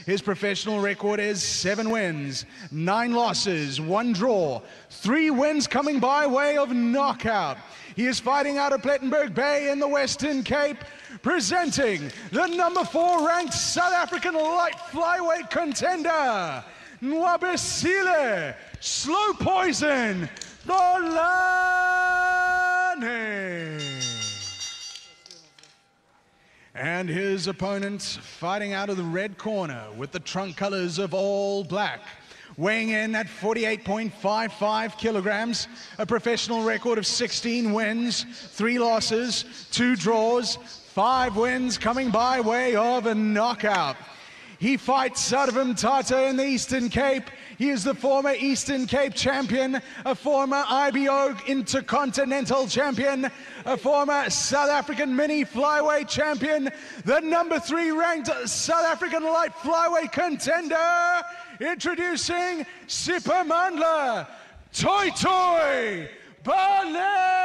His professional record is 7 wins, 9 losses, 1 draw, 3 wins coming by way of knockout. He is fighting out of Plettenberg Bay in the Western Cape, presenting the number 4 ranked South African light flyweight contender, Nwabisile, Slow Poison, Cholani. And his opponent fighting out of the red corner with the trunk colors of all black, weighing in at 48.55 kilograms, a professional record of 16 wins, 3 losses, 2 draws, 5 wins coming by way of a knockout. He fights out of Mthatha in the Eastern Cape. He is the former Eastern Cape champion, a former IBO Intercontinental champion, a former South African mini flyweight champion, the number 3 ranked South African light flyweight contender, introducing Siphamandla, Baleni.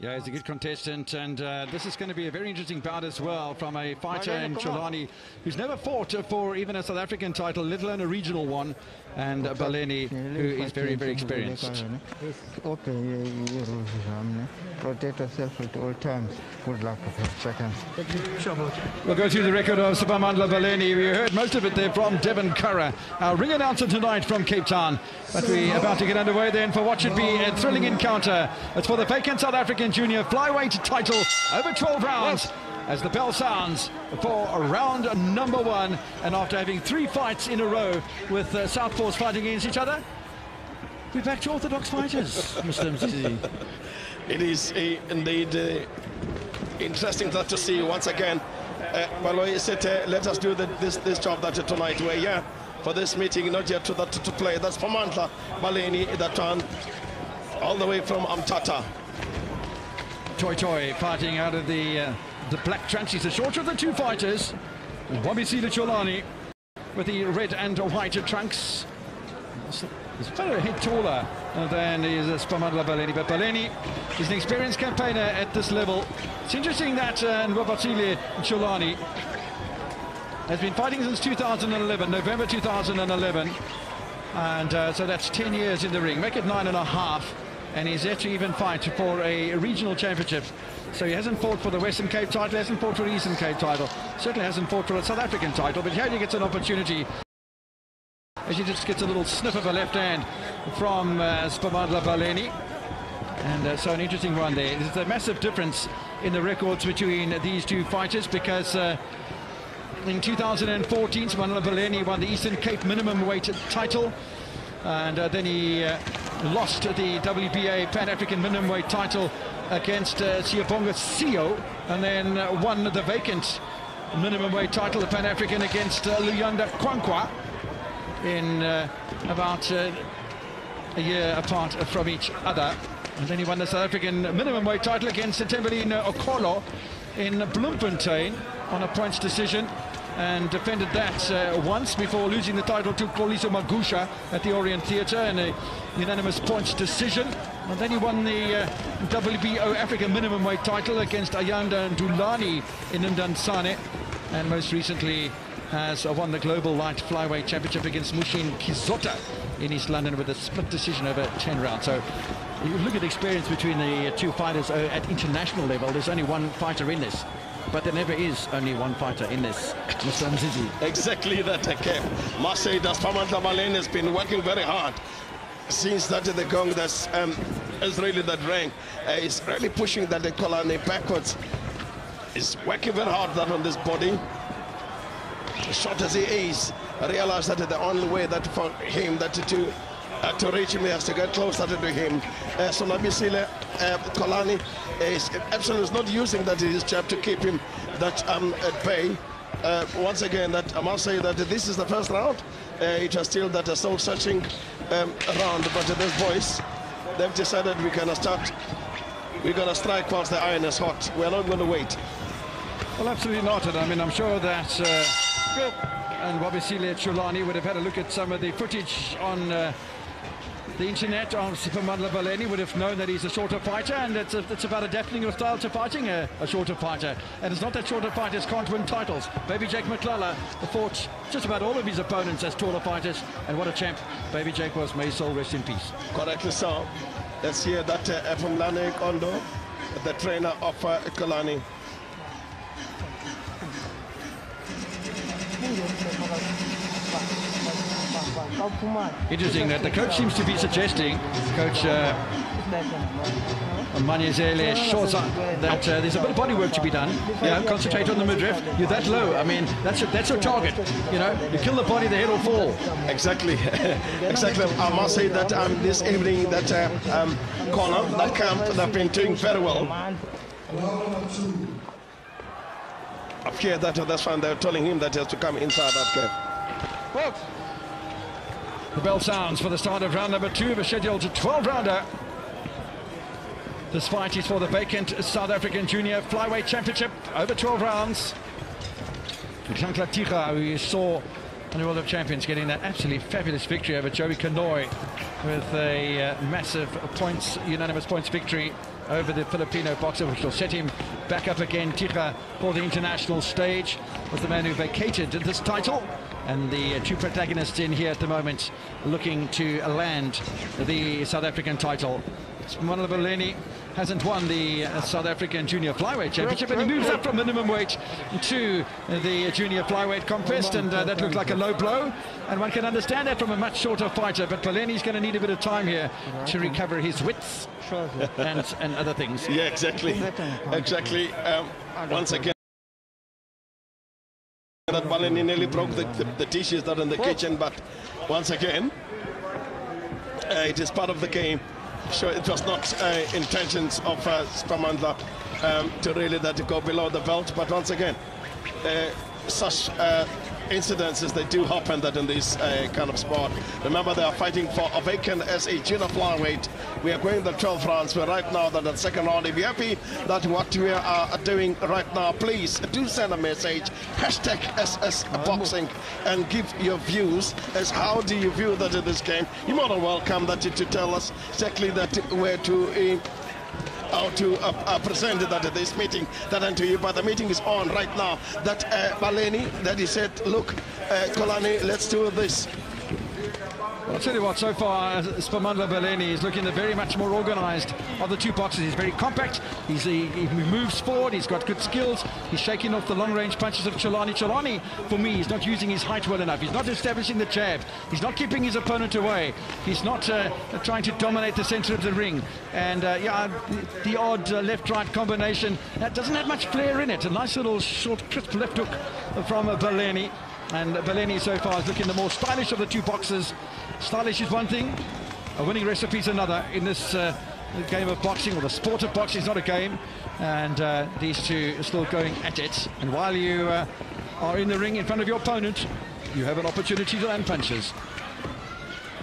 Yeah, he's a good contestant, and this is going to be a very interesting bout as well from a fighter in Cholani who's never fought for even a South African title, let alone a regional one, and Baleni, who is very, very experienced. Protect yourself at all times. Good luck with that second. We'll go through the record of Siphamandla Baleni. We heard most of it there from Devon Curra, our ring announcer tonight from Cape Town. But we're about to get underway then for what should be a thrilling encounter. It's for the vacant South African junior flyweight title over 12 rounds. As the bell sounds for round number 1, and after having 3 fights in a row with Southpaws fighting against each other, we're back to orthodox fighters, Mr. Mzizi. It is indeed interesting to see once again. Baloi said, let us do this job that tonight. We're here for this meeting, not yet to play. That's Siphamandla Baleni, that one, all the way from Mthatha. Choi fighting out of the black trunks. He's the shorter of the 2 fighters. Nwabisile Cholani with the red and white trunks. He's about a head taller than is Siphamandla Baleni, but Baleni is an experienced campaigner at this level. It's interesting that Nwabisile Cholani has been fighting since 2011, November 2011, and so that's 10 years in the ring. Make it 9.5. And he's yet to even fight for a regional championship. So he hasn't fought for the Western Cape title, hasn't fought for the Eastern Cape title, certainly hasn't fought for a South African title, but here he gets an opportunity as he just gets a little sniff of a left hand from Siphamandla Baleni. And so an interesting one there. There's a massive difference in the records between these 2 fighters, because in 2014, Siphamandla Baleni won the Eastern Cape minimum weight title, and then he lost the WBA Pan-African minimum weight title against Siyabonga Sio, and then won the vacant minimum weight title, the Pan-African, against Luyanda Kwankwa in about a year apart from each other. And then he won the South African minimum weight title against Tembeline Okolo in Bloemfontein on a points decision, and defended that once before losing the title to Xoliso Magusha at the Orient Theatre in a unanimous points decision. And then he won the WBO African minimum weight title against Ayanda Ndulani in Mdantsane, and most recently has won the global light flyweight championship against Mushin Kizota in East London with a split decision over 10 rounds. So you look at the experience between the 2 fighters at international level. There's only 1 fighter in this. But there never is only 1 fighter in this, Mr. Mzizi. Exactly that, Kev. Must say that Siphamandla Baleni has been working very hard since that the gong that's is really that rank. Is really pushing that the Cholani backwards. Is working very hard that on this body. As short as he is, I realize that the only way that for him that to reach him, he has to get closer to him. So Nwabisile Cholani is absolutely not using that his jab to keep him that at bay. Once again, that I must say that this is the first round. It was still that a soul searching round, but this boys, they've decided we're gonna strike whilst the iron is hot. We're not going to wait. Well, absolutely not. And I mean, I'm sure that Nwabisile Cholani would have had a look at some of the footage on the internet on Siphamandla Baleni would have known that he's a shorter fighter, and it's about adapting your style to fighting a shorter fighter. And it's not that shorter fighters can't win titles. Baby Jake McClellan fought just about all of his opponents as taller fighters, and what a champ Baby Jake was. May his soul rest in peace. Correctly so. Let's hear that from Lane Kondo, the trainer of Cholani. Interesting that the coach seems to be suggesting, Coach Nwabisile Shoza, that there's a bit of body work to be done. You know, concentrate on the midriff. You're that low. I mean, that's your target. You know, you kill the body, the head will fall. Exactly. Exactly. I must say that this evening, that corner, that camp, they've been doing very well. Up here, that's why they're telling him that he has to come inside that camp. Well, the bell sounds for the start of round number 2 of a scheduled 12-rounder. This fight is for the vacant South African Junior Flyweight Championship over 12 rounds. Nkandla Tira, who you saw on the World of Champions, getting that absolutely fabulous victory over Joey Kanoi with a massive unanimous points victory over the Filipino boxer, which will set him back up again. Tira, for the international stage, was the man who vacated this title. And the two protagonists in here at the moment looking to land the South African title. Siphamandla Baleni hasn't won the South African Junior Flyweight Championship, and he moves up from minimum weight to the Junior Flyweight contest, and that looked like a low blow, and one can understand that from a much shorter fighter, but Baleni's going to need a bit of time here to recover his wits and other things. Yeah, exactly. Exactly. Once again, that Baleni nearly broke the dishes that in the kitchen, but once again, it is part of the game. Sure, it was not intentions of Siphamandla to really go below the belt, but once again, such incidences, they do happen that in this kind of sport. Remember, they are fighting for a vacant as a junior flyweight. We are going the 12 rounds. We're right now the second round. If you're happy that what we are doing right now, please do send a message, hashtag #SSBoxing, and give your views as how do you view that in this game. You're more than welcome that to tell us exactly that where to how to present that this meeting that unto you, but the meeting is on right now. That Baleni, that he said, look, Cholani, let's do this. I'll tell you what, so far Siphamandla Baleni is looking very much more organized of the two boxers. He's very compact, he moves forward, he's got good skills, he's shaking off the long-range punches of Cholani. Cholani, for me, is not using his height well enough. He's not establishing the jab, he's not keeping his opponent away, he's not trying to dominate the center of the ring, and yeah, the odd left-right combination that doesn't have much flair in it. A nice little short, crisp left hook from Baleni. And Baleni so far is looking the more stylish of the two boxers. Stylish is one thing, a winning recipe is another in this game of boxing, or the sport of boxing. Is not a game, and these two are still going at it. And while you are in the ring in front of your opponent, you have an opportunity to land punches.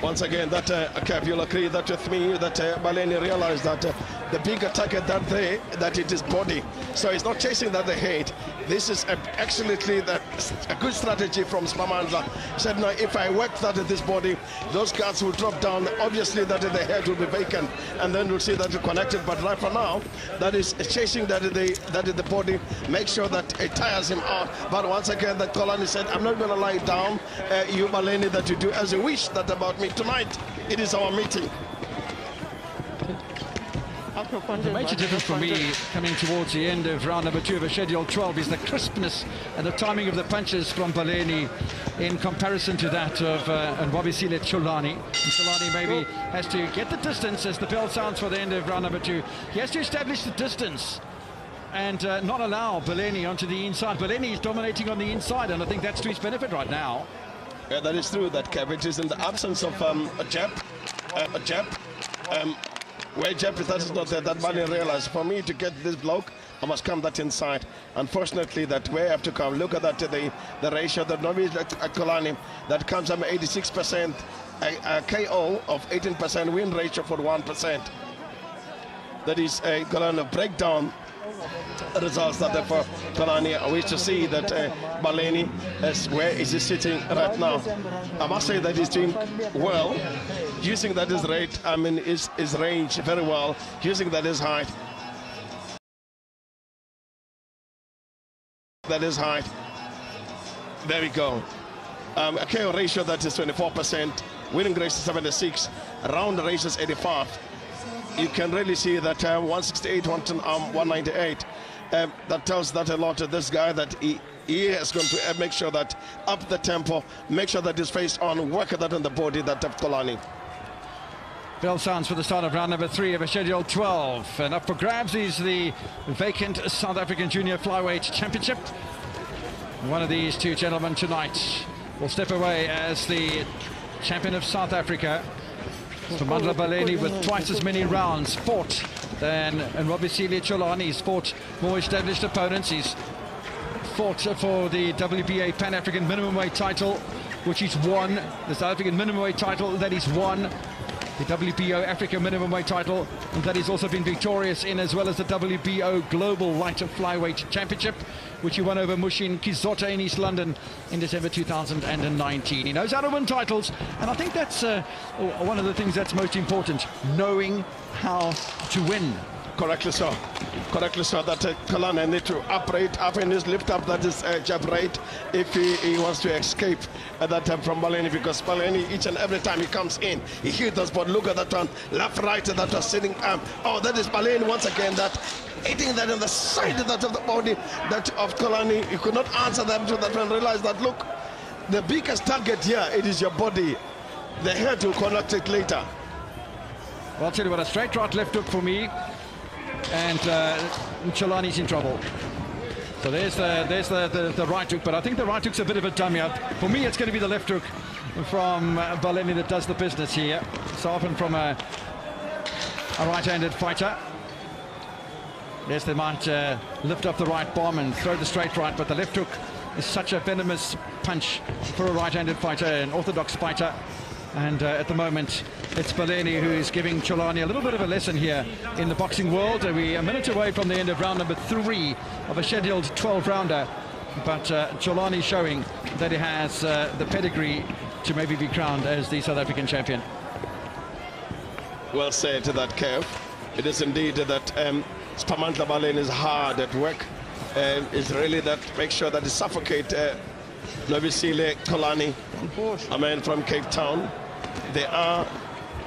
Once again, that Kev, you'll agree that with me that Baleni realized that the bigger target that it is body. So he's not chasing that the head. This is absolutely a good strategy from Siphamandla. He said, no, if I work that at this body, those guards will drop down. Obviously, that the head will be vacant, and then we'll see that it's connected. But right for now, that is chasing that the body. Make sure that it tires him out. But once again, that Cholani said, I'm not going to lie down. You, Baleni, that you do as you wish. That about me. Tonight, it is our meeting. The major difference for me coming towards the end of round number 2 of a scheduled 12 is the crispness and the timing of the punches from Baleni in comparison to that of Nwabisile Cholani. Cholani maybe has to get the distance as the bell sounds for the end of round number 2. He has to establish the distance and not allow Baleni onto the inside. Baleni is dominating on the inside, and I think that's to his benefit right now. Yeah, that is true. That Kev, is in the absence of a jab. Where jab is, that is not there. That Baleni realized, for me to get this bloke, I must come that inside. Unfortunately, that way I have to come. Look at that, the ratio that Nwabisile Cholani, that comes from 86%, a KO of 18%, win ratio for 1%. That is a Cholani breakdown results that therefore Cholani. I wish to see that Baleni, where is he sitting right now. I must say that he's doing well. using that his rate, I mean, his range very well, using that his height. That is height. There we go. A KO ratio that is 24%, winning ratio 76, round ratio is 85. You can really see that 168, 198. That tells that a lot to this guy, that he is going to make sure that up the tempo, make sure that he's faced on, work that on the body, that of Cholani. Bell sounds for the start of round number 3 of a scheduled 12. And up for grabs is the vacant South African Junior Flyweight Championship. One of these two gentlemen tonight will step away as the champion of South Africa. Siphamandla Baleni, with twice as many rounds fought than Nwabisile Cholani. He's fought more established opponents. He's fought for the WBA Pan-African minimum weight title, which he's won. The South African minimum weight title that he's won. The WBO Africa minimum weight title that he's also been victorious in, as well as the WBO Global Light Flyweight Championship, which he won over Mushin Kizota in East London in December 2019. He knows how to win titles, and I think that's one of the things that's most important, knowing how to win. Correctly so. Correctly so. That Cholani need to upright up in his lift up, that is jab right, if he wants to escape that from Baleni, because Baleni, each and every time he comes in, he hits us. But look at that one, left, right, that was sitting. Oh, that is Baleni once again, that hitting that on the side of that of the body, that of Cholani. He could not answer them to that one. Realize that, look, the biggest target here, it is your body. The head will connect it later. Well, I'll tell you what, a straight right left hook for me, and Cholani's in trouble. So there's the right hook, but I think the right hook's a bit of a dummy. For me, it's going to be the left hook from Baleni that does the business here. So often from a right-handed fighter. Yes, they might lift up the right bomb and throw the straight right, but the left hook is such a venomous punch for a right-handed fighter, an orthodox fighter. And at the moment, it's Baleni who is giving Cholani a little bit of a lesson here in the boxing world. We're a minute away from the end of round number 3 of a scheduled 12-rounder. But Cholani showing that he has the pedigree to maybe be crowned as the South African champion. Well said to that, Kev. It is indeed that Siphamandla Baleni is hard at work. It's really that make sure that he suffocate Nwabisile Cholani, a man from Cape Town. They are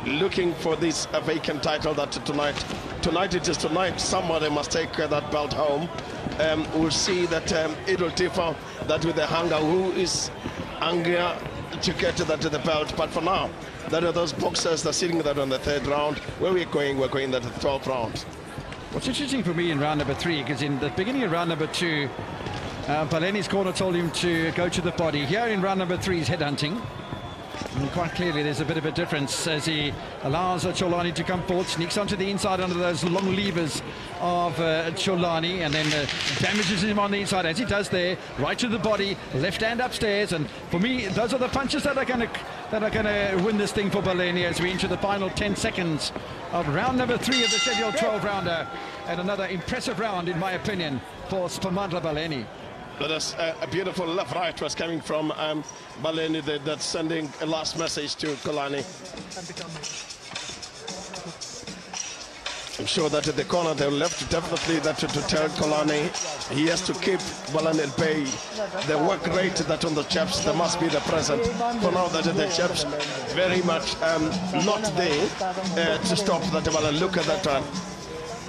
looking for this vacant title that tonight it is tonight. Somebody must take that belt home. We'll see that it will differ that with the hunger, who is hungrier to get to the belt. But for now, that are those boxers that are sitting there on the 3rd round. Where we're going that 12th round. What's interesting for me in round number 3, because in the beginning of round number 2, Baleni's corner told him to go to the body. Here in round number 3 is headhunting. And quite clearly there's a bit of a difference as he allows Cholani to come forward, sneaks onto the inside under those long levers of Cholani, and then damages him on the inside, as he does there, right to the body, left hand upstairs. And for me, those are the punches that are going to win this thing for Baleni as we enter the final 10 seconds of round number 3 of the scheduled 12-rounder. And another impressive round, in my opinion, for Siphamandla Baleni. That is a beautiful left-right was coming from Baleni, that's sending a last message to Cholani. I'm sure that at the corner they left definitely that to tell Cholani he has to keep Baleni at bay. The work rate that on the chaps, there must be the present. For now that the chaps very much not there to stop that Baleni. Look at that one.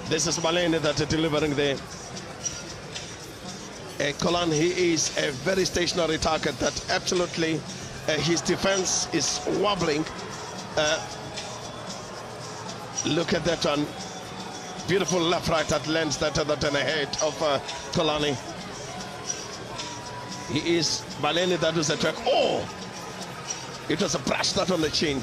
This is Baleni that are delivering there. Cholani, he is a very stationary target that absolutely his defense is wobbling. Look at that one. Beautiful left right that lands that in the head of Cholani. He is Baleni, that was a track. Oh! It was a brush that on the chin.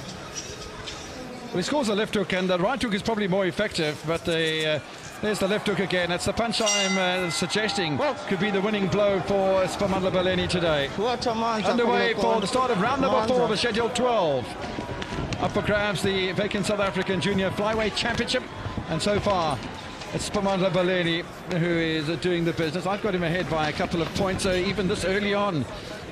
Well, he scores a left hook, and the right hook is probably more effective, but there's the left hook again. That's the punch I'm suggesting could be the winning blow for Siphamandla Baleni today. Underway for the start of round number 4 of the scheduled 12. Up for grabs, the vacant South African Junior Flyweight Championship. And so far, it's Siphamandla Baleni who is doing the business. I've got him ahead by a couple of points, even this early on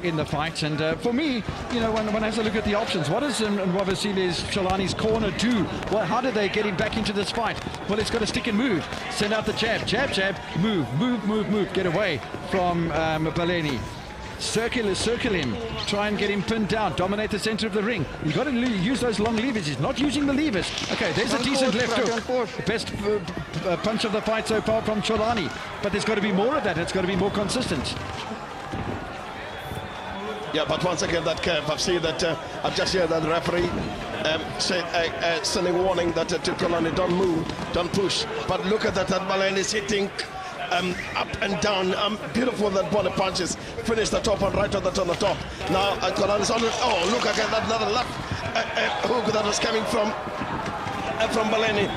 in the fight. And for me, you know, when I have a look at the options, what does Nwabisile's Cholani's corner do? Well, how do they get him back into this fight? Well, it's got to stick and move. Send out the jab, jab, move, get away from Baleni. Circle him, try and get him pinned down, dominate the center of the ring. You've got to use those long levers. He's not using the levers. Okay, there's a decent left hook. Best punch of the fight so far from Cholani. But there's got to be more of that. It's got to be more consistent. Yeah, but once again, that curve, I've seen that, I've just heard that referee sending warning that to Cholani, don't move, don't push. But look at that Baleni is hitting up and down. Beautiful that body punches. Finish the top and right on the top. Now Cholani's on it. Oh, look again, that another left hook that was coming from Baleni.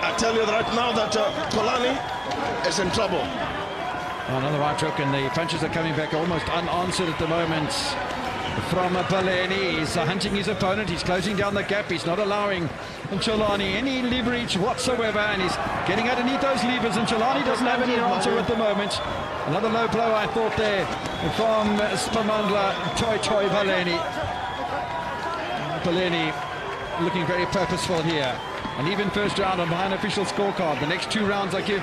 I tell you right now that Cholani is in trouble. Another right hook, and the punches are coming back almost unanswered at the moment from Baleni. He's hunting his opponent. He's closing down the gap. He's not allowing Cholani any leverage whatsoever, and he's getting underneath those levers, and Cholani doesn't have any answer at the moment. Another low blow, I thought, there from Siphamandla. Toy Baleni. Baleni looking very purposeful here. And even first round on behind official scorecard. The next 2 rounds I give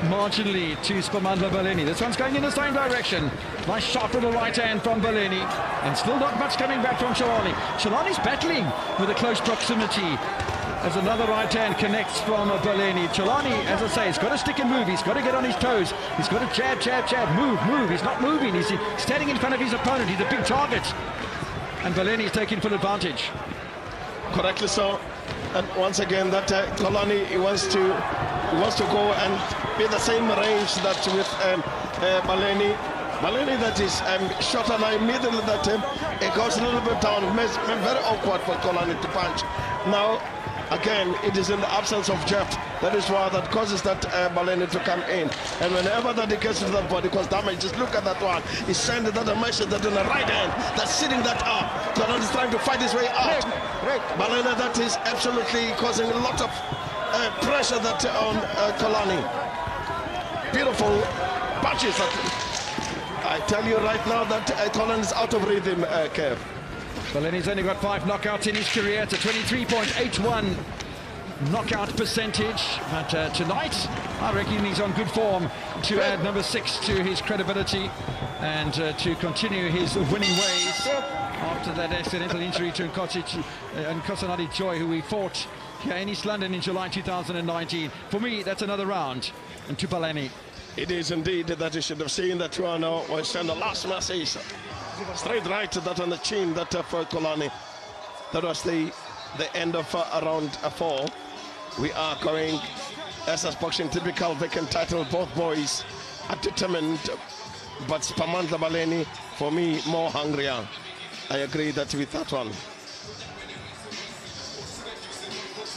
marginally to Siphamandla Baleni. This one's going in the same direction. Nice sharp little right hand from Baleni, and still not much coming back from Cholani. Cholani's battling with a close proximity as another right hand connects from Baleni. Cholani, as I say, he's got to stick and move. He's got to get on his toes. He's got to jab, move. He's not moving. He's standing in front of his opponent. He's a big target, and Baleni is taking full advantage. Correctly so. And once again, that Cholani wants to go and be the same range that with Baleni. Baleni that is shorter now immediately that it goes a little bit down. It's very awkward for Cholani to punch. Now, again, it is in the absence of jab. That is why that causes that Baleni to come in. And whenever that it gets to that body cause damage, just look at that one. He's sending that message that on the right hand, that's sitting that up. Cholani is trying to fight his way out. Baleni that is absolutely causing a lot of pressure that on Cholani. Beautiful punches. I tell you right now that Cholani is out of rhythm, Kev. Baleni's only got 5 knockouts in his career. It's a 23.81 knockout percentage. But tonight, I reckon he's on good form to add number 6 to his credibility and to continue his winning ways after that accidental injury to Nkosazana Joy, who we fought here in East London in July 2019. For me, that's another round. And to Baleni. It is indeed that you should have seen that one was in the last message. Straight right to that on the chin, that for Cholani. That was the end of round 4. We are going SS Boxing typical vacant title. Both boys are determined, but Siphamandla Baleni, for me, more hungrier. I agree that with that one.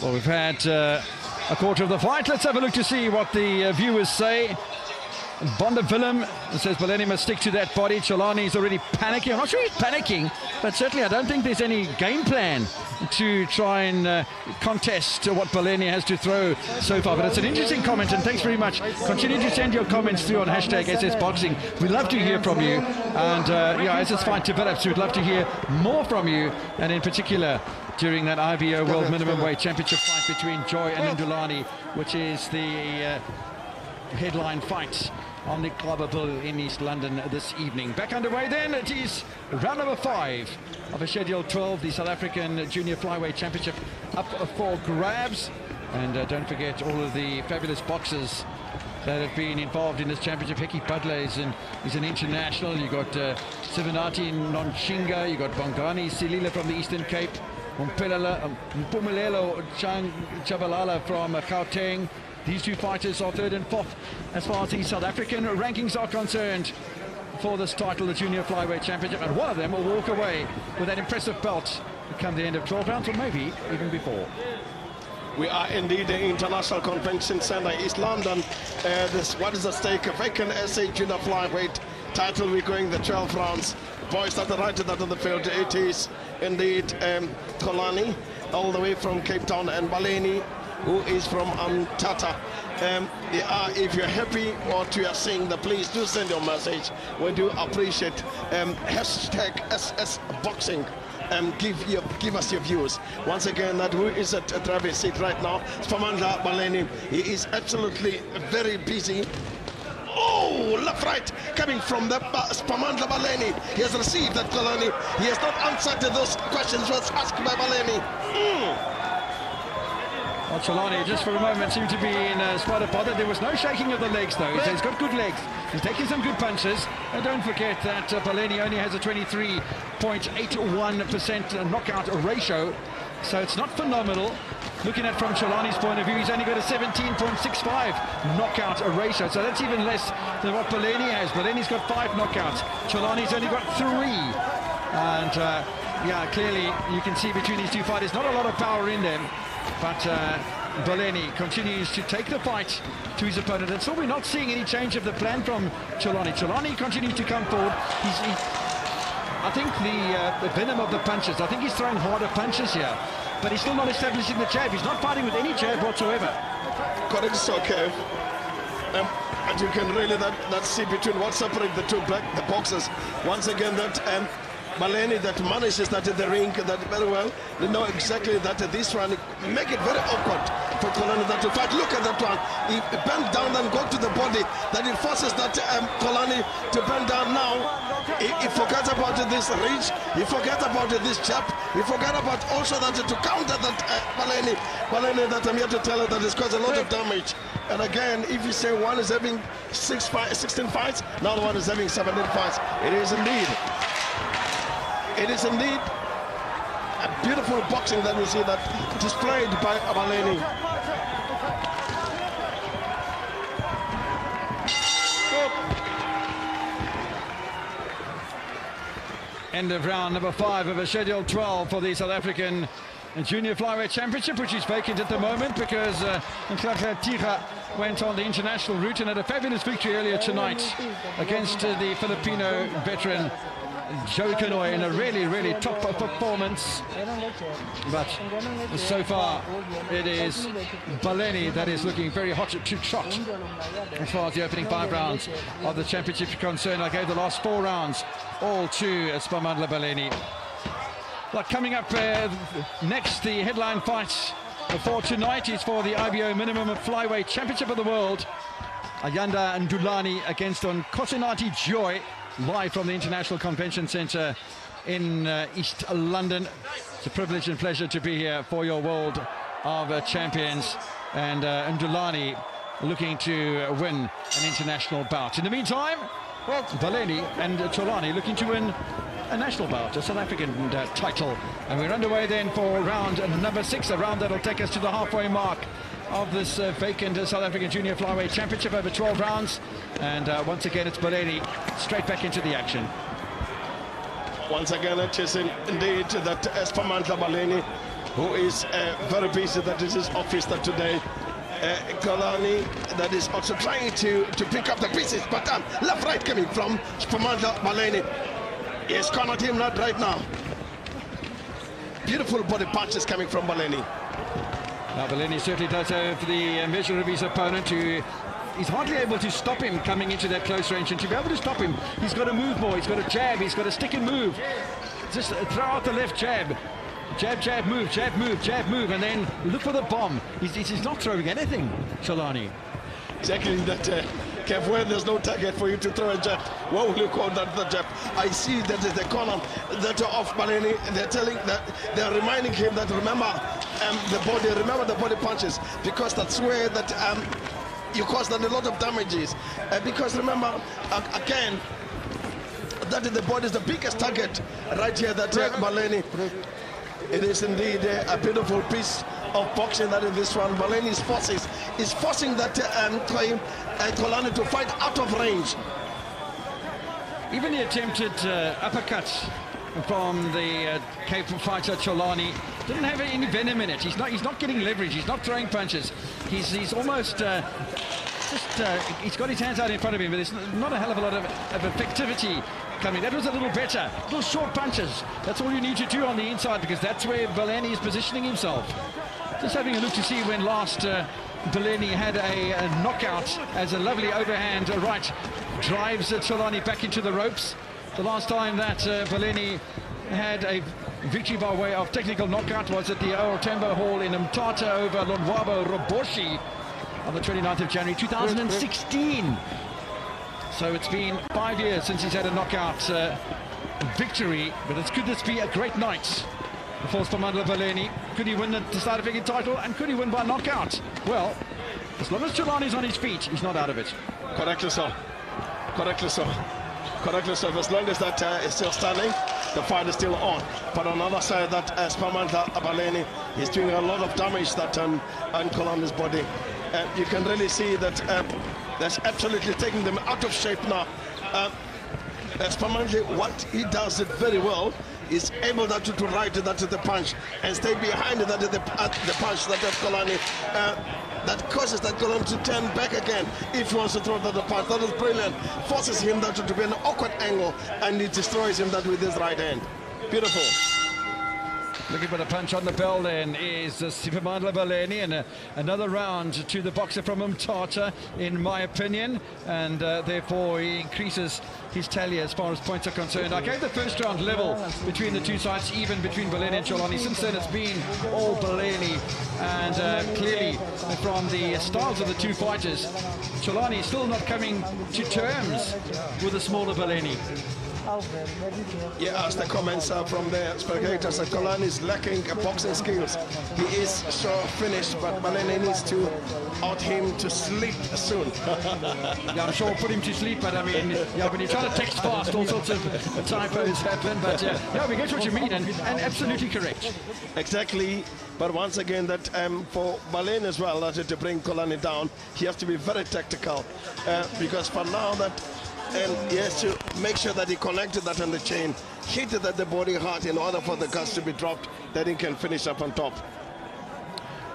Well, we've had a quarter of the fight. Let's have a look to see what the viewers say. Bonda Willem says Baleni must stick to that body. Cholani is already panicking. I'm not sure he's panicking, but certainly I don't think there's any game plan to try and contest what Baleni has to throw so far. But it's an interesting comment, and thanks very much. Continue to send your comments through on hashtag #SSBoxing. We'd love to hear from you. And yeah, as this fight develops, we'd love to hear more from you, and in particular during that IBO World Minimum Weight Championship fight between Joy and Ndulani, which is the headline fight on the Club Bill in East London this evening. Back underway then, it is round number 5 of a schedule 12, the South African Junior Flyweight Championship up for grabs. And don't forget all of the fabulous boxers that have been involved in this championship. Heki Butler is an international. You got Sivanati Nonshinga, you got Bongani Silila from the Eastern Cape, Mpumelelo Chabalala from Gauteng. These 2 fighters are 3rd and 4th as far as the South African rankings are concerned for this title, the Junior Flyweight Championship, and one of them will walk away with that impressive belt come the end of 12 rounds, or maybe even before. We are indeed the International Convention Center, East London. What is at stake? A vacant SA Junior Flyweight title. We're going the 12 rounds. Boys at the right of that on the field. It is indeed Cholani, all the way from Cape Town, and Baleni who is from Tata. If you're happy what you are seeing, please do send your message. We do appreciate hashtag #SSBoxing. Give us your views. Once again, that who is at driver's seat right now, Siphamandla Baleni. He is absolutely very busy. Oh, left, right, coming from the Siphamandla Baleni. He has received that Cholani. He has not answered those questions was asked by Baleni. Well, Cholani, just for a moment, seemed to be in spite of bother. There was no shaking of the legs, though. He's got good legs. He's taking some good punches. And don't forget that Baleni only has a 23.81% knockout ratio. So it's not phenomenal. Looking at from Cholani's point of view, he's only got a 17.65 knockout ratio. So that's even less than what Baleni has. Baleni's got 5 knockouts. Cholani's only got 3. And yeah, clearly you can see between these two fighters, not a lot of power in them. But Baleni continues to take the fight to his opponent. And so we're not seeing any change of the plan from Cholani. Cholani continues to come forward. I think the venom of the punches, I think he's throwing harder punches here. But he's still not establishing the jab. He's not fighting with any jab whatsoever. Correct, so okay. And you can really that see between what separates the two the boxers. Once again, that Baleni that manages that in the ring that very well. They know exactly that this one make it very awkward for Cholani that to fight. Look at that one. He bent down and go to the body. That it forces that Cholani to bend down now. He forgets about this reach. He forgets about this jab. He forgot about also that to counter that Baleni that I'm here to tell you that it's caused a lot of damage. And again, if you say one is having 16 fights, now the one is having 17 fights. It is indeed. It is indeed a beautiful boxing that we see that displayed by Baleni. End of round number 5 of a scheduled 12 for the South African Junior Flyweight Championship, which is vacant at the moment because Nhlahla Tiga went on the international route and had a fabulous victory earlier tonight against the Filipino veteran Joe Kanoy in a really top performance. But so far it is Baleni that is looking very hot to trot as far as the opening 5 rounds of the championship is concerned. I gave the last 4 rounds all to Siphamandla Baleni. But coming up next, the headline fight for tonight is for the IBO Minimum Flyweight Championship of the World. Ayanda Ndulani against Nkosinathi Joy, live from the International Convention Centre in East London. It's a privilege and pleasure to be here for your World of Champions. And Ndulani looking to win an international bout. In the meantime, well, Baleni and Cholani looking to win a national bout, a South African title. And we're underway then for round number 6, a round that'll take us to the halfway mark of this vacant South African Junior Flyweight Championship over 12 rounds. And once again, it's Baleni straight back into the action. Once again, it is indeed that Siphamandla Baleni, who is very busy, that is his office that today. Cholani that is also trying to pick up the pieces, but left right coming from Siphamandla Baleni. He has cornered him not right now. Beautiful body punches coming from Baleni. Now Baleni certainly does have the measure of his opponent, who he's hardly able to stop him coming into that close range. And to be able to stop him, he's got to move more, he's got to jab, he's got to stick and move. Just throw out the left jab. Jab, move, jab, move, jab, move, and then look for the bomb. He's not throwing anything, Cholani. Exactly that, Kev, where there's no target for you to throw a jab. What will you call that, the jab? I see that the corner that of Baleni, they're reminding him that remember the body punches, because that's where that you cause them a lot of damages. Because remember, again, that the body is the biggest target right here, that Baleni. It is indeed a beautiful piece of boxing that in this one. Baleni is forcing that Cholani to fight out of range. Even the attempted uppercut from the Cape fighter Cholani didn't have any venom in it. He's not getting leverage. He's not throwing punches. He's almost he's got his hands out in front of him, but there's not a hell of a lot of effectivity coming. That was a little better. Little short punches. That's all you need to do on the inside, because that's where Baleni is positioning himself. Just having a look to see when last Baleni had a knockout as a lovely overhand right drives Cholani back into the ropes. The last time that Baleni had a victory by way of technical knockout was at the Old Tembo Hall in Mthatha over Nwabisile on the 29th of January 2016. So it's been 5 years since he's had a knockout victory, but it's could this be a great night for Siphamandla Baleni? Could he win the South African title, and could he win by knockout? Well, as long as Cholani's on his feet, he's not out of it. Correctly so. Correctly so. Correctly so. As long as that is still standing, the fight is still on. But on the other side, that Siphamandla Baleni is doing a lot of damage that on Cholani's body. You can really see that that's absolutely taking them out of shape now. Siphamandla, what he does it very well, is able that to ride that to the punch and stay behind that the punch that Cholani that causes that Cholani to turn back again if he wants to throw that punch. That is brilliant. Forces him that to be an awkward angle, and it destroys him that with his right hand. Beautiful. Looking for the punch on the bell then is Siphamandla Baleni, and another round to the boxer from Mthatha, in my opinion, and therefore he increases his tally as far as points are concerned. I gave the first round level between the two sides, even between Baleni and Cholani. Since then it's been all Baleni, and clearly from the styles of the two fighters, Cholani still not coming to terms with the smaller Baleni. Yeah, as the comments from the spectators, Cholani is lacking boxing skills. He is sure finished, but Baleni needs to out him to sleep soon. Yeah, I'm sure put him to sleep, but I mean, yeah, when you try to text fast, all sorts of typos happen. But yeah, we get what you mean, and absolutely correct. Exactly. But once again, that for Baleni as well, that to bring Cholani down, he has to be very tactical, because for now that. And he has to make sure that he connected that on the chain, hit it at the body hard in order for the guts to be dropped, that he can finish up on top.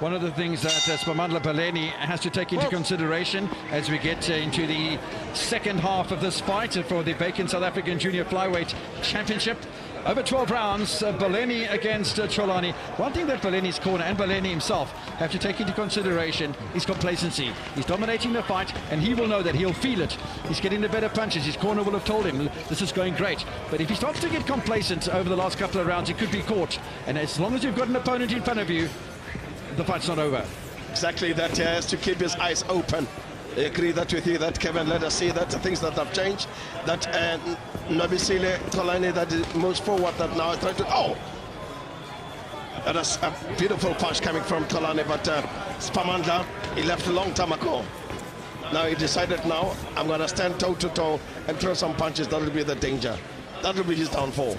One of the things that Siphamandla Baleni has to take into consideration as we get into the second half of this fight for the vacant South African Junior Flyweight Championship. Over 12 rounds, Baleni against Cholani. One thing that Baleni's corner and Baleni himself have to take into consideration is complacency. He's dominating the fight, and he will know that he'll feel it. He's getting the better punches. His corner will have told him this is going great. But if he starts to get complacent over the last couple of rounds, he could be caught. And as long as you've got an opponent in front of you, the fight's not over. Exactly, that he has to keep his eyes open. I agree that with you, that Kevin, let us see that things that have changed, that Nwabisile Cholani that moves forward, that now trying to, oh! That is a beautiful punch coming from Cholani, but Siphamandla, he left a long time ago. Now he decided now, I'm going to stand toe-to-toe and throw some punches. That will be the danger. That will be his downfall.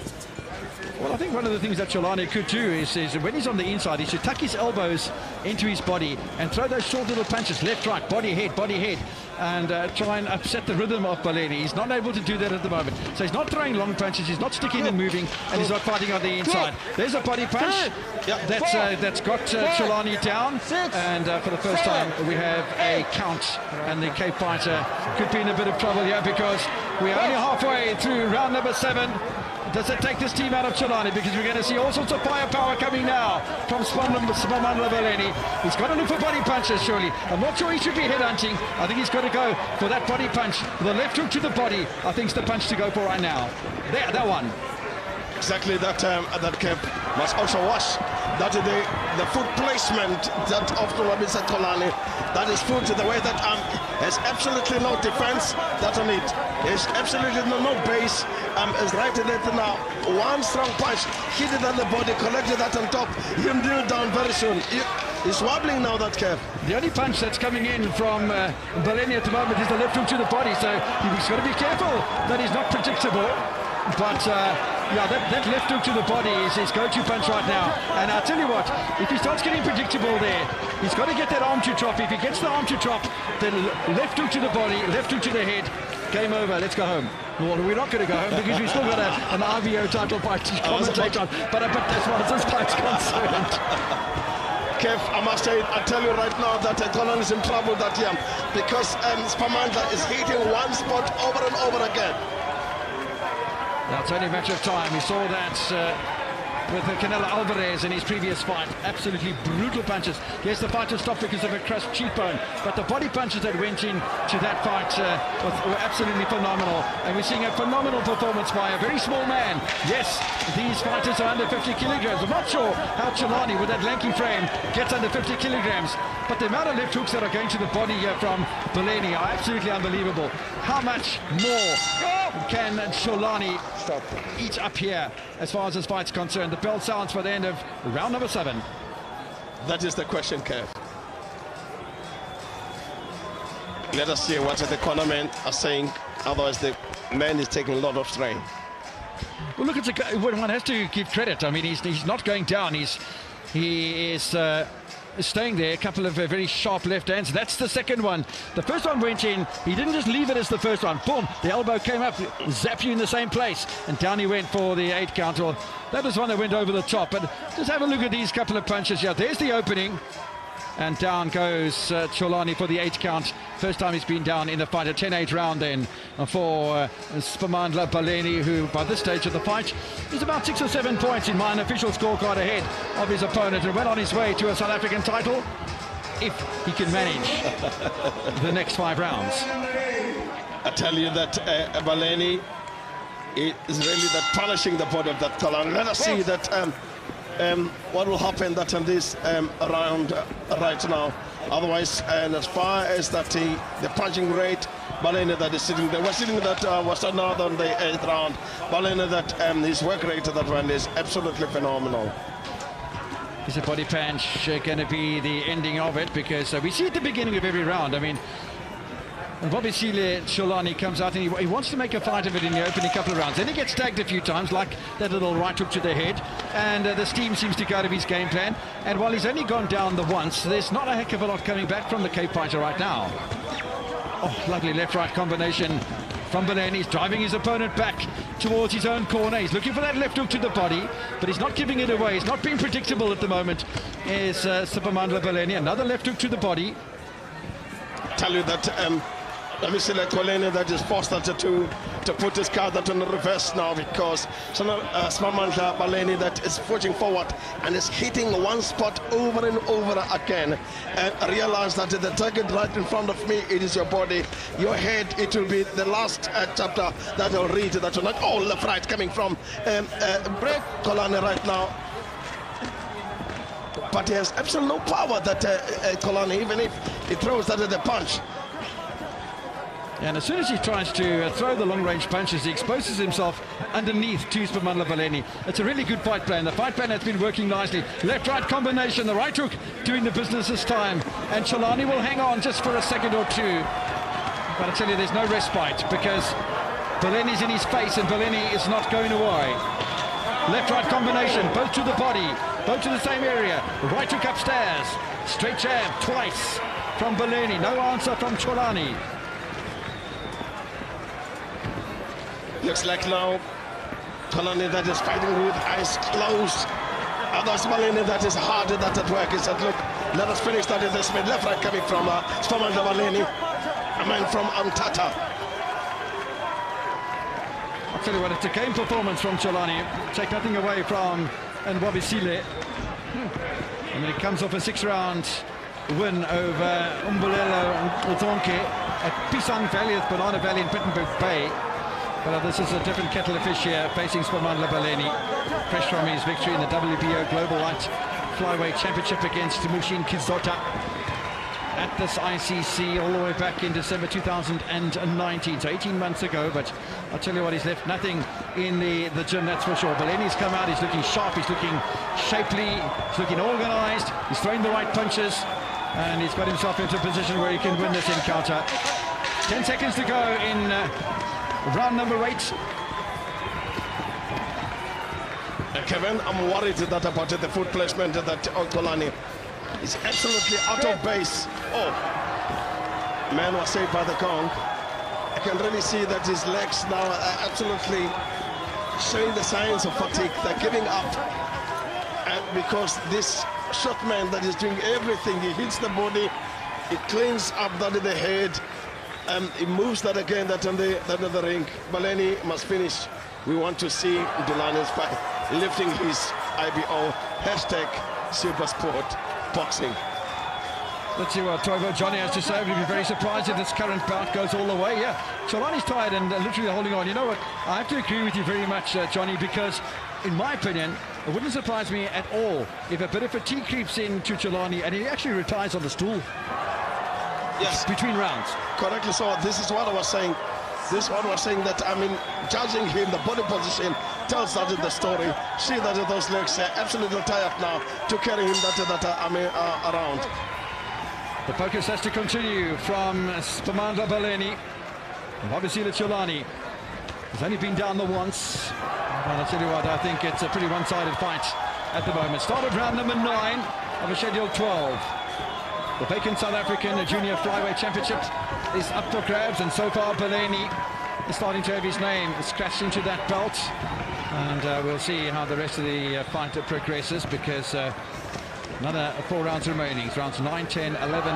Well, I think one of the things that Cholani could do is when he's on the inside, he should tuck his elbows into his body and throw those short little punches, left, right, body, head, and try and upset the rhythm of Baleni. He's not able to do that at the moment. So he's not throwing long punches, he's not sticking and moving, and he's not fighting on the inside. There's a body punch. That's got Cholani down, and for the first time we have a count, and the Cape fighter could be in a bit of trouble here because we're only halfway through round number 7. Does it take this team out of Cholani? Because we're going to see all sorts of firepower coming now from Siphamandla Baleni. He's got to look for body punches, surely. I'm not sure he should be headhunting. I think he's got to go for that body punch. The left hook to the body, I think, is the punch to go for right now. There, that one. Exactly, that Kev must also watch that the foot placement that of Nwabisile Cholani, that is foot the way that has absolutely no defense, that on it. There's absolutely no base, is right in it now. One strong punch, hit it on the body, collected that on top, he'll kneel down very soon. He's wobbling now, that Kev. The only punch that's coming in from Baleni at the moment is the left hook to the body, so he's got to be careful that he's not predictable. But yeah, that left hook to the body is his go-to punch right now. And I'll tell you what, if he starts getting predictable there, he's got to get that arm to drop. If he gets the arm to drop, then left hook to the body, left hook to the head, game over, let's go home. Well, we're not going to go home because we've still got an RVO title fight to commentate on. But as far as this fight's concerned. Kev, I must say, I tell you right now that Cholani is in trouble that year because Siphamandla is hitting one spot over and over again. Now it's only a matter of time. We saw that with Canelo Alvarez in his previous fight. Absolutely brutal punches. Yes, the fight was stopped because of a crushed cheekbone, but the body punches that went into that fight were absolutely phenomenal. And we're seeing a phenomenal performance by a very small man. Yes, these fighters are under 50 kilograms. I'm not sure how Cholani, with that lanky frame, gets under 50 kilograms. But the amount of left hooks that are going to the body here from Baleni are absolutely unbelievable. How much more can Cholani eat up here as far as this fight's concerned? The bell sounds for the end of round number 7. That is the question, Kev. Let us see what the cornermen are saying. Otherwise, the man is taking a lot of strain. Well, look, one has to give credit. I mean, he's not going down. He is staying there. A couple of very sharp left hands. That's the second one. The first one went in. He didn't just leave it as the first one. Boom! The elbow came up, zapped you in the same place, and down he went for the 8 count. Well, that was one that went over the top. But just have a look at these couple of punches. Yeah, there's the opening. And down goes Cholani for the 8 count. First time he's been down in the fight. A 10-8 round then for Siphamandla Baleni, who by this stage of the fight is about 6 or 7 points in my unofficial scorecard ahead of his opponent, and well on his way to a South African title if he can manage the next 5 rounds. I tell you that Baleni is really that punishing the body of that Cholani. Let us see that what will happen that in this round right now. Otherwise, and as far as that the punching rate, Baleni that is sitting there, was sitting that was another on the 8th round. Baleni that his work rate that one is absolutely phenomenal. Is a body punch going to be the ending of it? Because we see at the beginning of every round, I mean, Nwabisile Cholani comes out and he wants to make a fight of it in the opening couple of rounds. Then he gets tagged a few times, like that little right hook to the head, and the steam seems to go out of his game plan. And while he's only gone down the once, there's not a heck of a lot coming back from the Cape fighter right now. Oh, lovely left-right combination from Baleni. He's driving his opponent back towards his own corner. He's looking for that left hook to the body, but he's not giving it away. He's not being predictable at the moment. Is Siphamandla Baleni. Another left hook to the body. I tell you that Nwabisile Cholani that is forced to put his card on the reverse now, because Siphamandla Baleni that is pushing forward and is hitting one spot over and over again. And I realize that the target right in front of me, it is your body, your head. It will be the last chapter that I'll read. That will not all left right coming from Cholani right now. But he has absolutely no power, that Cholani, even if he throws that at the punch. And as soon as he tries to throw the long-range punches, he exposes himself underneath to Siphamandla Baleni. It's a really good fight plan. The fight plan has been working nicely. Left-right combination, the right hook doing the business this time. And Cholani will hang on just for a second or two. But I tell you, there's no respite, because Baleni's in his face and Baleni is not going away. Left-right combination, both to the body, both to the same area. Right hook upstairs. Straight jab twice from Baleni. No answer from Cholani. Looks like now Cholani that is fighting with eyes closed. Others Baleni that is hard that at work. He said, look, let us finish that in this mid. Left right coming from Siphamandla Baleni, a man from Amtata. I'll tell you what, it's a game performance from Cholani. Take nothing away from Nwabisile. I mean, it comes off a 6-round win over Umbulelo Utonke at Pisang Valley, at Banana Valley in Pietermaritzburg Bay. But this is a different kettle of fish here, facing Siphamandla Baleni, fresh from his victory in the WBO Global Light Flyweight Championship against Mushin Kizota at this ICC all the way back in December 2019, so 18 months ago. But I'll tell you what, he's left nothing in the gym, that's for sure. Baleni's come out, he's looking sharp, he's looking shapely, he's looking organized, he's throwing the right punches, and he's got himself into a position where he can win this encounter. 10 seconds to go in round number 8. Kevin, I'm worried that about the foot placement that Cholani is absolutely out of base. Oh, man was saved by the gong. I can really see that his legs now are absolutely showing the signs of fatigue. They're giving up, and because this short man that is doing everything, he hits the body, he cleans up that in the head, and he moves that again, that on the ring. Baleni must finish. We want to see Cholani's fight lifting his IBO, #SuperSport Boxing. Let's see what Toivo Johnny has to say. We'd be very surprised if this current bout goes all the way. Yeah, Cholani's tired and literally holding on. You know what? I have to agree with you very much, Johnny, because in my opinion, it wouldn't surprise me at all if a bit of fatigue creeps into Cholani and he actually retires on the stool. Yes, between rounds. Correctly so. This is what I was saying. This is what I was saying, that, I mean, judging him, the body position tells that in the story. See that those legs are absolutely tired now to carry him around. The focus has to continue from Siphamandla Baleni. Nwabisile Cholani has only been down the once. Well, I'll tell you what, I think it's a pretty one-sided fight at the moment. Started round number 9 of a scheduled 12. The vacant South African Junior Flyweight Championship is up for grabs, and so far Baleni is starting to have his name scratched into that belt. And we'll see how the rest of the fight progresses, because another 4 rounds remaining. Rounds 9, 10, 11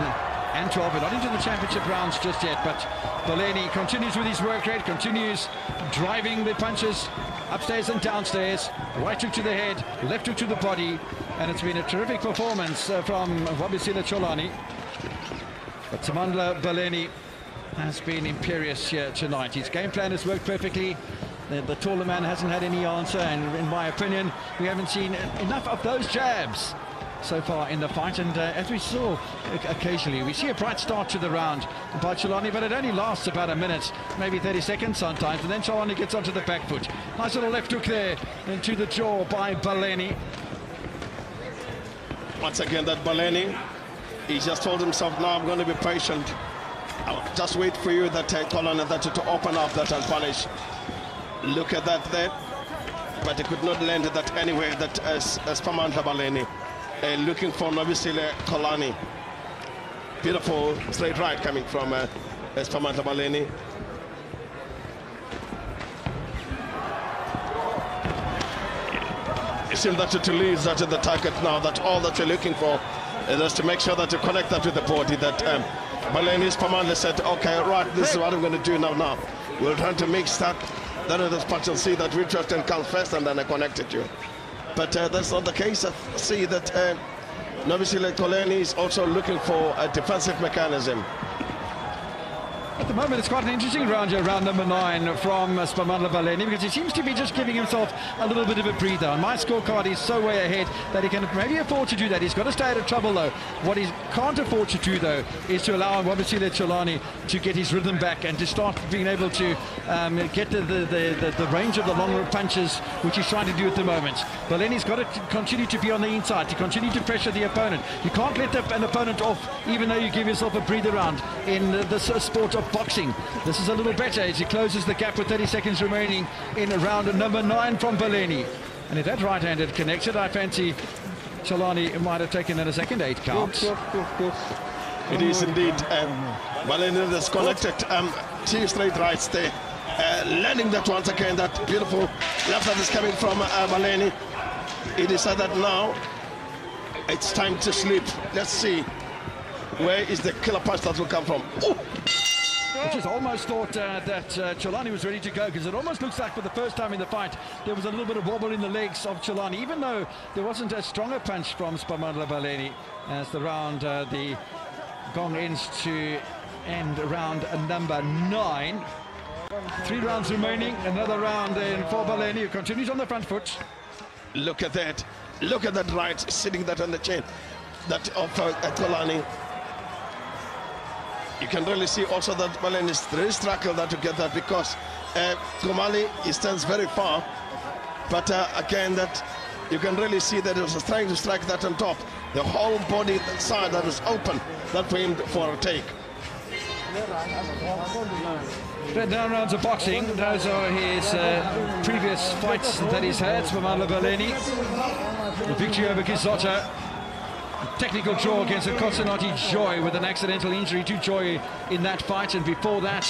and 12. We're not into the championship rounds just yet, but Baleni continues with his work rate, continues driving the punches upstairs and downstairs. Right hook to the head, left hook to the body, and it's been a terrific performance from Nwabisile Cholani. But Siphamandla Baleni has been imperious here tonight. His game plan has worked perfectly. The taller man hasn't had any answer, and in my opinion, we haven't seen enough of those jabs so far in the fight. And as we saw occasionally, we see a bright start to the round by Cholani, but it only lasts about a minute, maybe 30 seconds sometimes, and then Cholani gets onto the back foot. Nice little left hook there into the jaw by Baleni. Once again, that Baleni, he just told himself, now I'm going to be patient. I'll just wait for you, that Cholani, that to open up that and punish. Look at that there, but he could not land that anywhere. That Siphamandla Baleni looking for Nwabisile Cholani. Beautiful straight right coming from Siphamandla Baleni. It seems that to lose that the target now, that all that you're looking for is to make sure that you connect that with the body. That Baleni, Siphamandla said, okay, right, this is what I'm going to do now. We're trying to mix that. Then this punch will see that Richardson comes first and then I connected you. But that's not the case. I see that Nwabisile Cholani is also looking for a defensive mechanism. At the moment, it's quite an interesting round here, round number 9 from Siphamandla Baleni, because he seems to be just giving himself a little bit of a breather. On my scorecard, he's so way ahead that he can maybe afford to do that. He's got to stay out of trouble, though. What he can't afford to do, though, is to allow Nwabisile Cholani to get his rhythm back and to start being able to get the range of the long punches, which he's trying to do at the moment. Baleni's got to continue to be on the inside, to continue to pressure the opponent. You can't let an opponent off, even though you give yourself a breather round in this sport of boxing. This is a little better as he closes the gap with 30 seconds remaining in round number 9 from Baleni. And if that right hand had connected, I fancy Cholani might have taken in a second 8 count. It is indeed. Baleni has connected 2 straight rights there. Landing that once again, that beautiful left that is coming from Baleni. It is said that now it's time to sleep. Let's see. Where is the killer punch that will come from? Ooh. I just almost thought that Cholani was ready to go, because it almost looks like for the first time in the fight there was a little bit of wobble in the legs of Cholani, even though there wasn't a stronger punch from Siphamandla Baleni. As the round, the gong ends to end round number 9. 3 rounds remaining, another round in for Baleni, who continues on the front foot. Look at that. Look at that right, sitting that on the chin. That of Cholani. You can really see also that Baleni is really struggled to get that, because Cholani, he stands very far. But again, that you can really see that he was trying to strike that on top. The whole body side that was open, that for him for a take. Straight down rounds of boxing. Those are his previous fights that he's had. Siphamandla Baleni, the victory over Kizotta. Technical draw against a Kosanati Joy with an accidental injury to Joy in that fight, and before that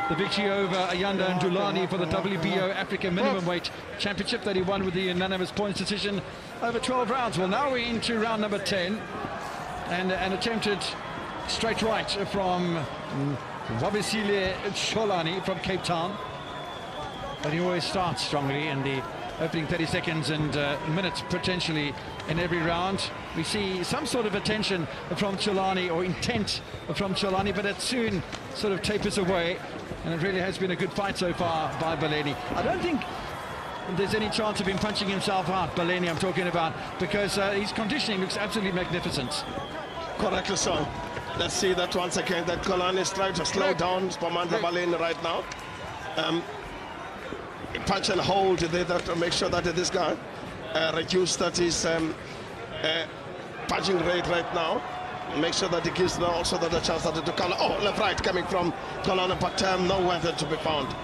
the victory over Ayanda and Dulani for the WBO Africa Minimum Weight Championship that he won with the unanimous points decision over 12 rounds. Well, now we're into round number 10, and an attempted straight right from Nwabisile Cholani from Cape Town. But he always starts strongly, and the opening 30 seconds and minutes potentially in every round. We see some sort of attention from Cholani, or intent from Cholani, but it soon sort of tapers away, and it really has been a good fight so far by Baleni. I don't think there's any chance of him punching himself out, Baleni I'm talking about, because his conditioning looks absolutely magnificent. Correctly so. Let's see that once again, that Cholani is trying to slow down Siphamandla Baleni right now. Punch and hold there to make sure that this guy reduces that his punching rate right now. Make sure that he gives also that a chance that to color. Oh, left right coming from Cholani, but nowhere to be found.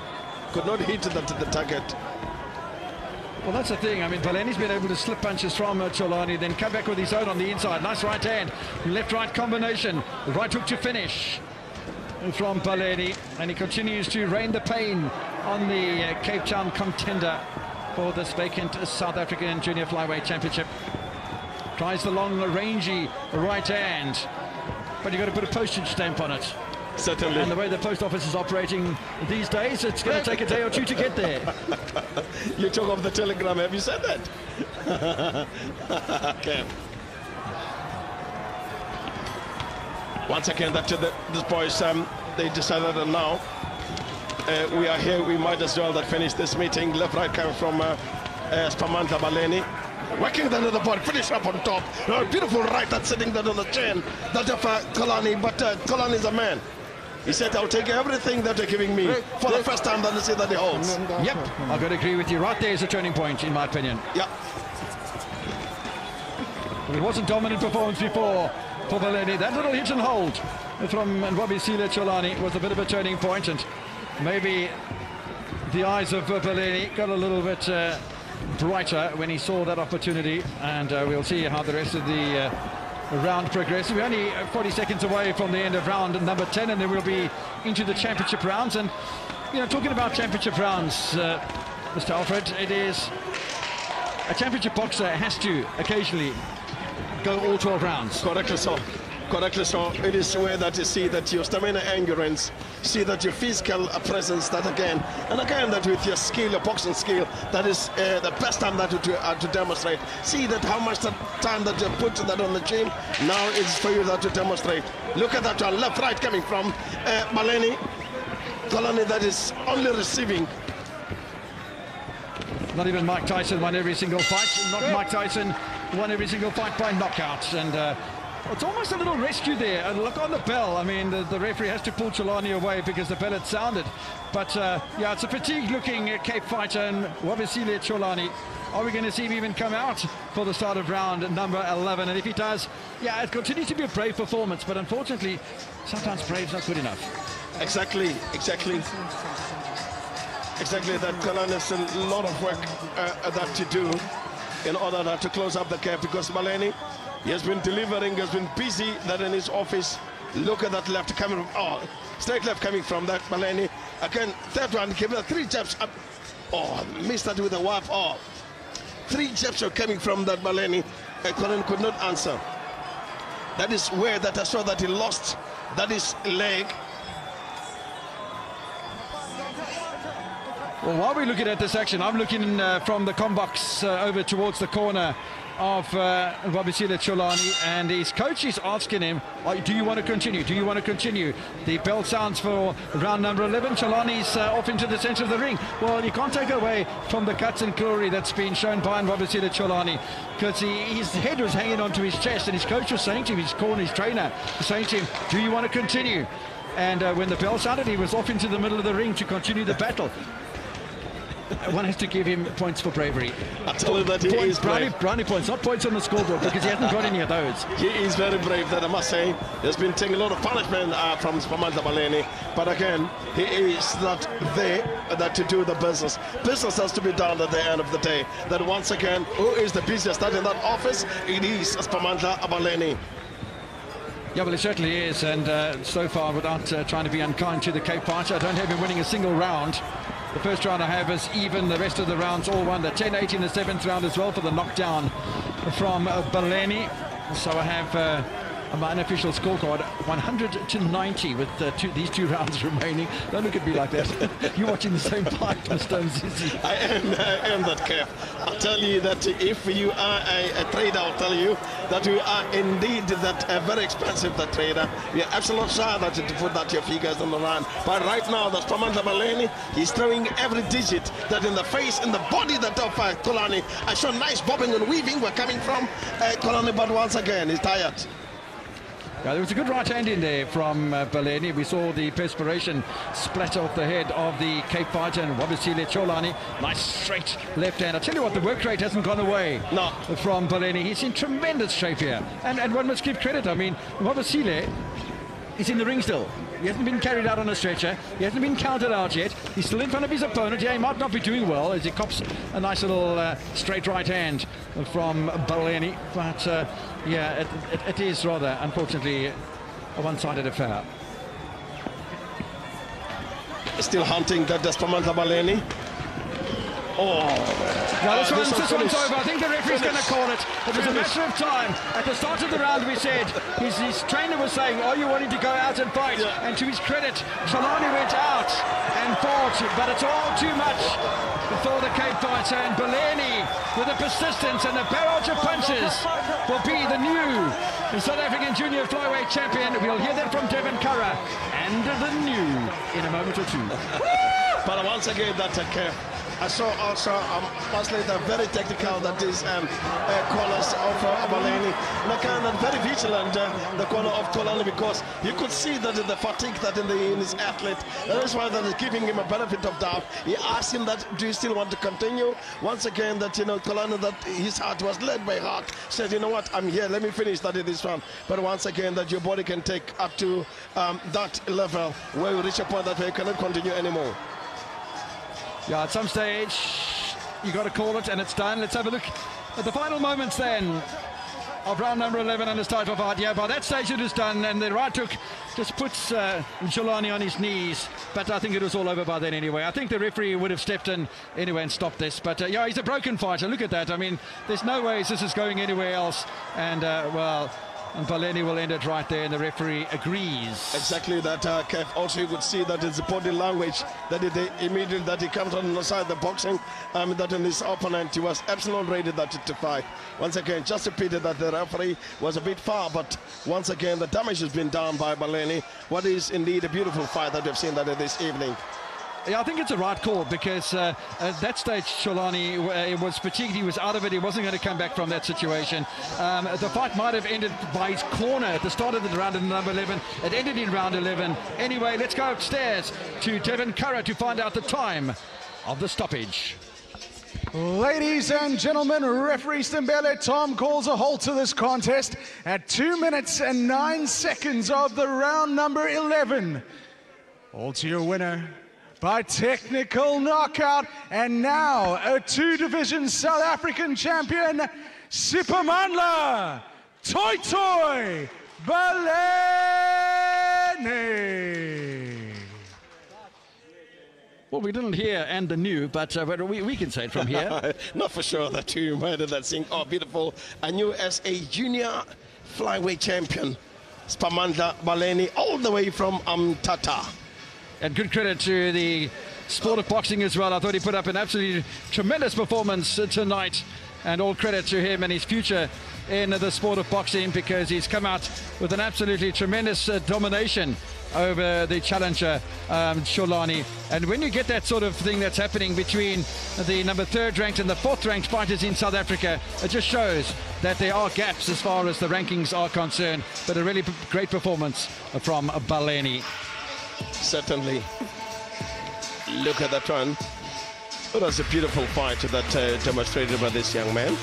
Could not hit the target. Well, that's the thing. I mean, Baleni's been able to slip punches from Cholani, then come back with his own on the inside. Nice right hand, left-right combination. The right hook to finish from Baleni, and he continues to rain the pain on the Cape Town contender for this vacant South African Junior Flyweight Championship. Tries the long, rangy right hand, but you've got to put a postage stamp on it. Certainly. And the way the post office is operating these days, it's going to take a day or two to get there. You talk of the telegram, have you said that? Okay. Once again, that these boys, they decided that now we are here, we might as well finish this meeting. Left, right coming from Siphamandla Baleni. Working the other body, finish up on top. Beautiful right that's sitting there on the chin. That of Cholani, but Cholani is a man. He said, I'll take everything that they're giving me for the first time that they see that he holds. Yep, I've got to agree with you. Right there is a turning point, in my opinion. Yeah. It wasn't dominant performance before for Baleni. That little hit and hold from Nwabisile Cholani was a bit of a turning point, and maybe the eyes of Baleni got a little bit brighter when he saw that opportunity, and we'll see how the rest of the round progresses. We're only 40 seconds away from the end of round number 10, and then we'll be into the championship rounds. And you know, talking about championship rounds, Mr. Alfred, it is a championship boxer has to occasionally go all 12 rounds. Correctly so. Correctly so. It is where that you see that your stamina, endurance, see that your physical presence, that again and again, that with your skill, your boxing skill, that is the best time that to demonstrate. See that how much time that you put that on the gym. Now it's for you that to demonstrate. Look at that one, left, right coming from Baleni. Cholani that is only receiving. Not even Mike Tyson won every single fight. Not Mike Tyson won every single fight by knockout. And it's almost a little rescue there. And look on the bell. I mean, the referee has to pull Cholani away because the bell had sounded. But yeah, it's a fatigued-looking Cape fighter, and Nwabisile Cholani. Are we going to see him even come out for the start of round number 11? And if he does, yeah, it continues to be a brave performance. But unfortunately, sometimes brave's not good enough. Exactly. That Cholani has a lot of work that to do in order to close up the gap, because Baleni, he has been delivering, has been busy that in his office. Look at that left coming from, straight left coming from that Baleni. Again, third one, give it 3 jabs up. Missed that with a wave. 3 jabs are coming from that Baleni. Cholani could not answer. That is where that I saw that he lost. That is leg. Well, while we're looking at this action, I'm looking from the combox over towards the corner of Nwabisile Cholani, and his coach is asking him, do you want to continue? Do you want to continue? The bell sounds for round number 11. Cholani's off into the center of the ring. Well, you can't take away from the cuts and glory that's been shown by Nwabisile Cholani, because his head was hanging onto his chest, and his coach was saying to him, his corner, his trainer, was saying to him, do you want to continue? And when the bell sounded, he was off into the middle of the ring to continue the battle. One has to give him points for bravery. I tell you that he is brave. Brownie points, not points on the scoreboard, because he hasn't got any of those. He is very brave, that I must say. He's been taking a lot of punishment from Siphamandla Baleni, but again, he is not there that to do the business. Business has to be done at the end of the day. That once again, who is the busiest in that office? It is Siphamandla Baleni. Yeah, well, it certainly is, and so far, without trying to be unkind to the Cape fighter, I don't have him winning a single round. The first round I have is even, the rest of the rounds all won. The 10-8 in the 7th round as well for the knockdown from Baleni. So I have my unofficial scorecard, 100-90 with these two rounds remaining. Don't look at me like that. You're watching the same fight, Mr. Mzizi. I am that Kev. I'll tell you that if you are a trader, I'll tell you that you are indeed that very expensive that trader. You're absolutely sure that to put that your figures on the run. But right now, the Siphamandla Baleni, he's throwing every digit that in the face, in the body that of Cholani. I saw nice bobbing and weaving were coming from Cholani, but once again, he's tired. Yeah, there was a good right hand in there from Baleni. We saw the perspiration splatter off the head of the Cape fighter and Nwabisile Cholani. Nice straight left hand. I tell you what, the work rate hasn't gone away from Baleni. He's in tremendous shape here. And one must give credit. I mean, Nwabisile is in the ring still. He hasn't been carried out on a stretcher. He hasn't been counted out yet. He's still in front of his opponent. Yeah, he might not be doing well as he cops a nice little straight right hand from Baleni. But, yeah, it is rather, unfortunately, a one-sided affair. Still hunting that Siphamandla Baleni. Oh, now this one's over. I think the referee's going to call it. It was a matter of time. At the start of the round, we said his trainer was saying, "Are you wanting to go out and fight?" Yeah. And to his credit, Cholani went out and fought, but it's all too much for the Cape fighter. And Baleni, with the persistence and the barrage of punches, will be the new South African junior flyweight champion. We'll hear that from Devin Curra and the new in a moment or two. But once again, that's a care. I saw also later very technical that is corners of Baleni. And very vigilant the corner of Cholani, because you could see that the fatigue that in his athlete. That is why that is giving him a benefit of doubt. He asked him that, do you still want to continue? Once again, that Cholani, that his heart was led by heart, said, you know what, I'm here, let me finish that in this one. But once again, that your body can take up to that level where you reach a point that you cannot continue anymore. Yeah, at some stage, you got to call it, and it's done. Let's have a look at the final moments then of round number 11 and his title fight. Yeah, by that stage it is done, and the right hook just puts Cholani on his knees. But I think it was all over by then anyway. I think the referee would have stepped in anyway and stopped this. But yeah, he's a broken fighter. Look at that. I mean, there's no ways this is going anywhere else. And well, and Baleni will end it right there, and the referee agrees. Exactly that, Kev. Also, you could see that it's the body language that immediately that he comes on the side of the boxing, that in his opponent, he was absolutely ready that to fight. Once again, just repeated that the referee was a bit far, but once again, the damage has been done by Baleni. What is indeed a beautiful fight that we've seen that this evening. Yeah, I think it's a right call, because at that stage Cholani was fatigued, he was out of it, he wasn't going to come back from that situation. The fight might have ended by his corner at the start of the round in number 11. It ended in round 11. Anyway, let's go upstairs to Devin Curra to find out the time of the stoppage. Ladies and gentlemen, referee Stimbele Tom calls a halt to this contest at 2 minutes and 9 seconds of the round number 11. All to your winner by technical knockout, and now a two-division South African champion, Siphamandla Toy Baleni. Well, we didn't hear and the new, but we can say it from here. Not for sure that you reminded that thing. Oh, beautiful. A new SA junior flyweight champion, Siphamandla Baleni, all the way from Tata. And good credit to the sport of boxing as well. I thought he put up an absolutely tremendous performance tonight. And all credit to him and his future in the sport of boxing, because he's come out with an absolutely tremendous domination over the challenger, Cholani. And when you get that sort of thing that's happening between the number 3rd ranked and the 4th ranked fighters in South Africa, it just shows that there are gaps as far as the rankings are concerned. But a really great performance from Baleni. Certainly. Look at that one. It was a beautiful fight that demonstrated by this young man.